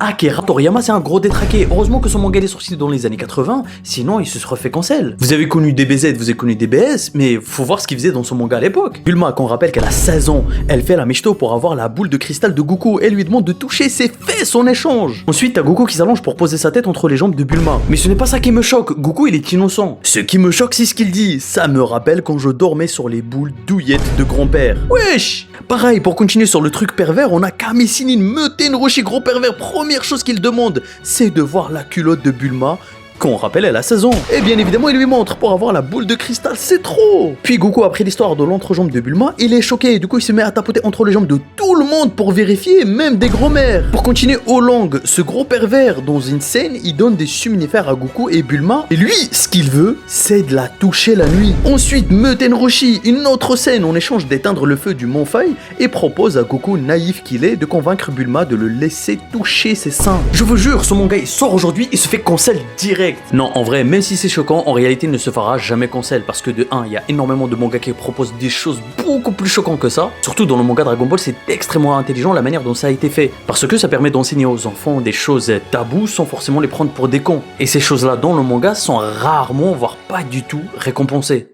Akira Toriyama, c'est un gros détraqué. Heureusement que son manga est sorti dans les années 80, sinon il se serait fait cancel. Vous avez connu DBZ, vous avez connu DBS, mais faut voir ce qu'il faisait dans son manga à l'époque. Bulma, qu'on rappelle qu'elle a 16 ans, elle fait la michto pour avoir la boule de cristal de Goku et lui demande de toucher ses fesses en échange. Ensuite, t'as Goku qui s'allonge pour poser sa tête entre les jambes de Bulma. Mais ce n'est pas ça qui me choque, Goku il est innocent. Ce qui me choque, c'est ce qu'il dit. Ça me rappelle quand je dormais sur les boules douillettes de grand-père. Wesh! Pareil, pour continuer sur le truc pervers, on a Kame Sennin, Muten-Roshi, gros pervers. Première chose qu'il demande, c'est de voir la culotte de Bulma, qu'on rappelle elle a 16 ans. Et bien évidemment, il lui montre pour avoir la boule de cristal, c'est trop. Puis Goku, après l'histoire de l'entrejambe de Bulma, il est choqué. Du coup, il se met à tapoter entre les jambes de tout le monde pour vérifier, même des gros-mères. Pour continuer au long, ce gros pervers, dans une scène, il donne des somnifères à Goku et Bulma. Et lui, ce qu'il veut, c'est de la toucher la nuit. Ensuite, Muten-Roshi, une autre scène, en échange d'éteindre le feu du Mont Faï, et propose à Goku, naïf qu'il est, de convaincre Bulma de le laisser toucher ses seins. Je vous jure, ce manga, il sort aujourd'hui, il se fait cancel direct. Non, en vrai, même si c'est choquant, en réalité, il ne se fera jamais cancel parce que de 1, il y a énormément de mangas qui proposent des choses beaucoup plus choquantes que ça. Surtout dans le manga Dragon Ball, c'est extrêmement intelligent la manière dont ça a été fait parce que ça permet d'enseigner aux enfants des choses tabous sans forcément les prendre pour des cons. Et ces choses-là dans le manga sont rarement, voire pas du tout récompensées.